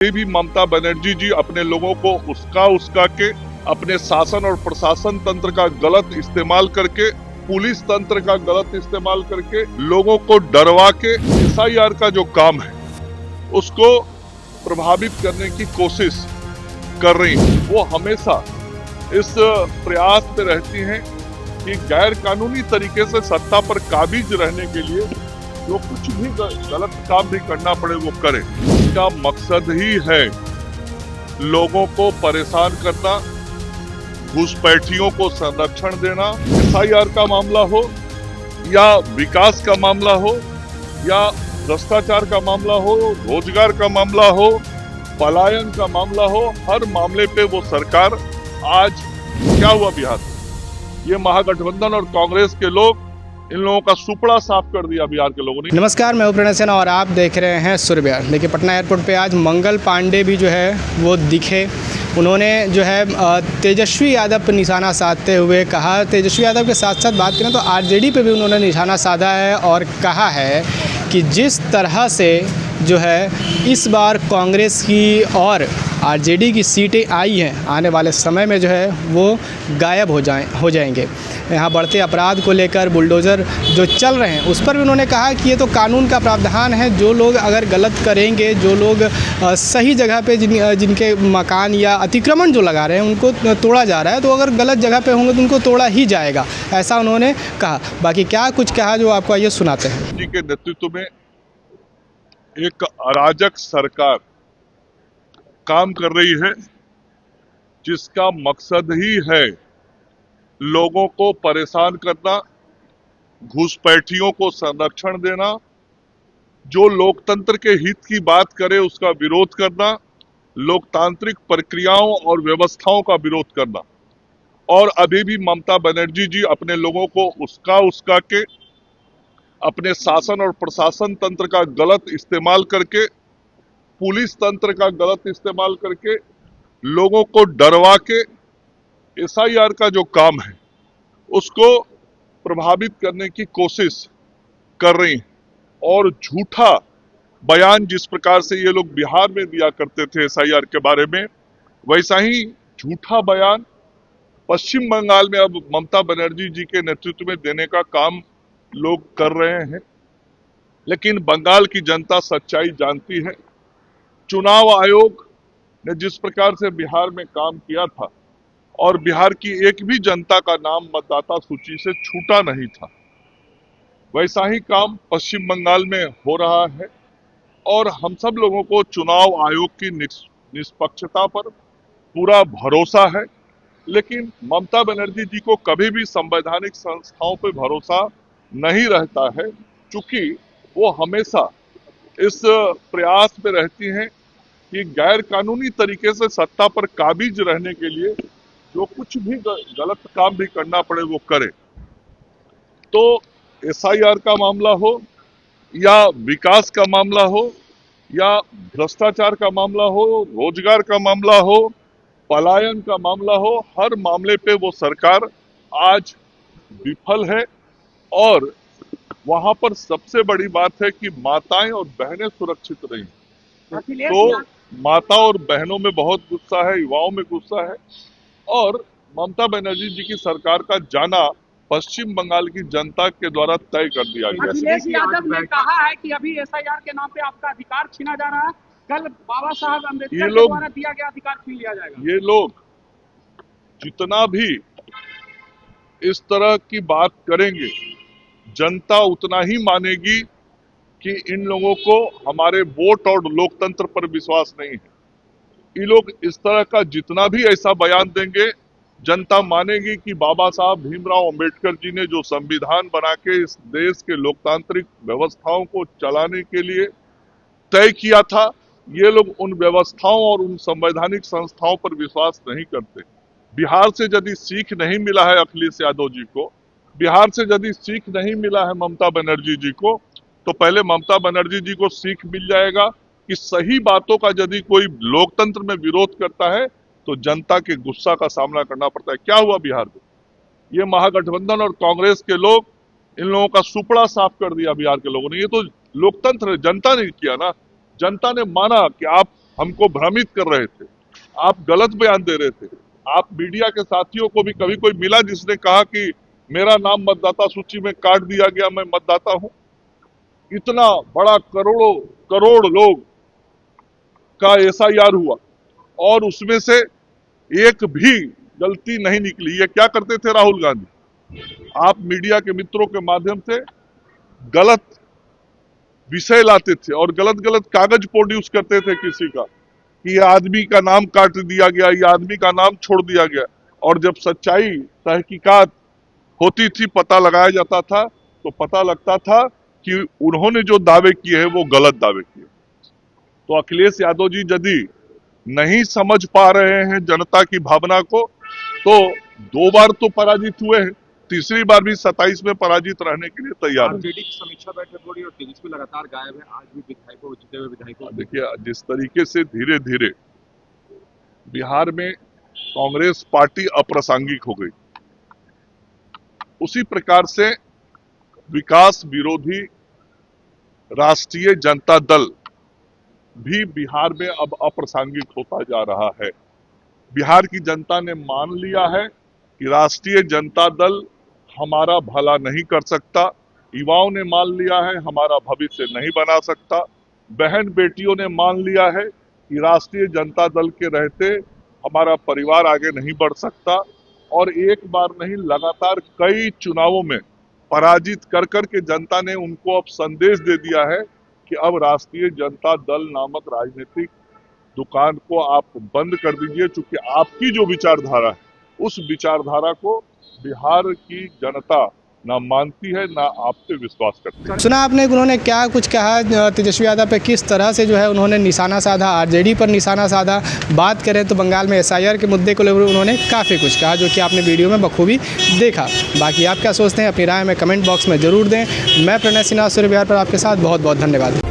अभी भी ममता बनर्जी जी अपने लोगों को उस्का के अपने शासन और प्रशासन तंत्र का गलत इस्तेमाल करके, पुलिस तंत्र का गलत इस्तेमाल करके लोगों को डरवा के एसआईआर का जो काम है उसको प्रभावित करने की कोशिश कर रही है। वो हमेशा इस प्रयास में रहती हैं कि गैर कानूनी तरीके से सत्ता पर काबिज रहने के लिए जो कुछ भी गलत काम भी करना पड़े वो करे। इसका मकसद ही है लोगों को परेशान करना, घुसपैठियों को संरक्षण देना। एसआईआर का मामला हो या विकास का मामला हो या भ्रष्टाचार का मामला हो, रोजगार का मामला हो, पलायन का मामला हो, हर मामले पे वो सरकार आज क्या हुआ बिहार में, ये महागठबंधन और कांग्रेस के लोग इन लोगों का सुपड़ा साफ कर दिया बिहार के लोगों ने। नमस्कार, मैं प्रणय सेना और आप देख रहे हैं सूर्य बिहार। देखिए, पटना एयरपोर्ट पे आज मंगल पांडे भी जो है वो दिखे। उन्होंने जो है तेजस्वी यादव पर निशाना साधते हुए कहा, तेजस्वी यादव के साथ साथ बात करें तो आरजेडी पे भी उन्होंने निशाना साधा है और कहा है कि जिस तरह से जो है इस बार कांग्रेस की और आरजेडी की सीटें आई हैं, आने वाले समय में जो है वो गायब हो जाएंगे। यहाँ बढ़ते अपराध को लेकर बुलडोज़र जो चल रहे हैं उस पर भी उन्होंने कहा कि ये तो कानून का प्रावधान है। जो लोग अगर गलत करेंगे, जो लोग सही जगह पे जिनके मकान या अतिक्रमण जो लगा रहे हैं उनको तोड़ा जा रहा है, तो अगर गलत जगह पे होंगे तो उनको तोड़ा ही जाएगा, ऐसा उन्होंने कहा। बाकी क्या कुछ कहा जो आपको आइए सुनाते हैं। जी के नेतृत्व में एक अराजक सरकार काम कर रही है जिसका मकसद ही है लोगों को परेशान करना, घुसपैठियों को संरक्षण देना, जो लोकतंत्र के हित की बात करे उसका विरोध करना, लोकतांत्रिक प्रक्रियाओं और व्यवस्थाओं का विरोध करना। और अभी भी ममता बनर्जी जी अपने लोगों को उस्का के अपने शासन और प्रशासन तंत्र का गलत इस्तेमाल करके, पुलिस तंत्र का गलत इस्तेमाल करके लोगों को डरवा के एसआईआर का जो काम है उसको प्रभावित करने की कोशिश कर रही हैं। और झूठा बयान जिस प्रकार से ये लोग बिहार में दिया करते थे एसआईआर के बारे में, वैसा ही झूठा बयान पश्चिम बंगाल में अब ममता बनर्जी जी के नेतृत्व में देने का काम लोग कर रहे हैं। लेकिन बंगाल की जनता सच्चाई जानती है। चुनाव आयोग ने जिस प्रकार से बिहार में काम किया था और बिहार की एक भी जनता का नाम मतदाता सूची से छूटा नहीं था, वैसा ही काम पश्चिम बंगाल में हो रहा है। और हम सब लोगों को चुनाव आयोग की निष्पक्षता पर पूरा भरोसा है। लेकिन ममता बनर्जी जी को कभी भी संवैधानिक संस्थाओं पर भरोसा नहीं रहता है, चूंकि वो हमेशा इस प्रयास में रहती हैं कि गैर कानूनी तरीके से सत्ता पर काबिज रहने के लिए जो कुछ भी गलत काम भी करना पड़े वो करे। तो एसआईआर का मामला हो या विकास का मामला हो या भ्रष्टाचार का मामला हो, रोजगार का मामला हो, पलायन का मामला हो, हर मामले पे वो सरकार आज विफल है। और वहां पर सबसे बड़ी बात है कि माताएं और बहनें सुरक्षित रही। तो माता और बहनों में बहुत गुस्सा है, युवाओं में गुस्सा है। और ममता बनर्जी जी की सरकार का जाना पश्चिम बंगाल की जनता के द्वारा तय कर दिया गया। अखिलेश यादव ने कहा है कि अभी एसआईआर के नाम पे आपका अधिकार छीना जा रहा है, कल बाबा साहब अम्बेडकर के द्वारा दिया गया अधिकार छीन लिया जाएगा। ये लोग जितना भी इस तरह की बात करेंगे, जनता उतना ही मानेगी कि इन लोगों को हमारे वोट और लोकतंत्र पर विश्वास नहीं है। ये लोग इस तरह का जितना भी ऐसा बयान देंगे, जनता मानेगी कि बाबा साहब भीमराव अंबेडकर जी ने जो संविधान बना के इस देश के लोकतांत्रिक व्यवस्थाओं को चलाने के लिए तय किया था, ये लोग उन व्यवस्थाओं और उन संवैधानिक संस्थाओं पर विश्वास नहीं करते। बिहार से यदि सीख नहीं मिला है अखिलेश यादव जी को, बिहार से यदि सीख नहीं मिला है ममता बनर्जी जी को, तो पहले ममता बनर्जी जी को सीख मिल जाएगा कि सही बातों का यदि कोई लोकतंत्र में विरोध करता है तो जनता के गुस्सा का सामना करना पड़ता है। क्या हुआ बिहार में, ये महागठबंधन और कांग्रेस के लोग इन लोगों का सुपड़ा साफ कर दिया बिहार के लोगों ने। ये तो लोकतंत्र जनता ने किया ना, जनता ने माना कि आप हमको भ्रमित कर रहे थे, आप गलत बयान दे रहे थे। आप मीडिया के साथियों को भी कभी कोई मिला जिसने कहा कि मेरा नाम मतदाता सूची में काट दिया गया, मैं मतदाता हूं? इतना बड़ा करोड़ों करोड़ लोग का एसआईआर हुआ और उसमें से एक भी गलती नहीं निकली। ये क्या करते थे राहुल गांधी? आप मीडिया के मित्रों के माध्यम से गलत विषय लाते थे और गलत गलत कागज प्रोड्यूस करते थे किसी का कि ये आदमी का नाम काट दिया गया, ये आदमी का नाम छोड़ दिया गया। और जब सच्चाई तहकीकात होती थी, पता लगाया जाता था, तो पता लगता था कि उन्होंने जो दावे किए हैं वो गलत दावे किए। तो अखिलेश यादव जी यदि नहीं समझ पा रहे हैं जनता की भावना को, तो 2 बार तो पराजित हुए हैं, तीसरी बार भी 27 में पराजित रहने के लिए तैयार है। आरजेडी की समीक्षा बैठक हो रही है और तेजस्वी लगातार गायब है। आज भी विधायकों, जीते हुए विधायकों, देखिए जिस तरीके से धीरे धीरे बिहार में कांग्रेस पार्टी अप्रासंगिक हो गई, उसी प्रकार से विकास विरोधी राष्ट्रीय जनता दल भी बिहार में अब अप्रासंगिक होता जा रहा है। बिहार की जनता ने मान लिया है कि राष्ट्रीय जनता दल हमारा भला नहीं कर सकता। युवाओं ने मान लिया है हमारा भविष्य नहीं बना सकता। बहन बेटियों ने मान लिया है कि राष्ट्रीय जनता दल के रहते हमारा परिवार आगे नहीं बढ़ सकता। और एक बार नहीं, लगातार कई चुनावों में पराजित कर कर के जनता ने उनको अब संदेश दे दिया है कि अब राष्ट्रीय जनता दल नामक राजनीतिक दुकान को आप बंद कर दीजिए, क्योंकि आपकी जो विचारधारा है उस विचारधारा को बिहार की जनता ना मानती है, ना आप पे विश्वास करती है। सुना आपने उन्होंने क्या कुछ कहा तेजस्वी यादव पे, किस तरह से जो है उन्होंने निशाना साधा, आरजेडी पर निशाना साधा। बात करें तो बंगाल में एसआईआर के मुद्दे को लेकर उन्होंने काफ़ी कुछ कहा, जो कि आपने वीडियो में बखूबी देखा। बाकी आप क्या सोचते हैं अपनी राय में कमेंट बॉक्स में ज़रूर दें। मैं प्रणय सिन्हा, सूर्य बिहार पर आपके साथ बहुत बहुत धन्यवाद।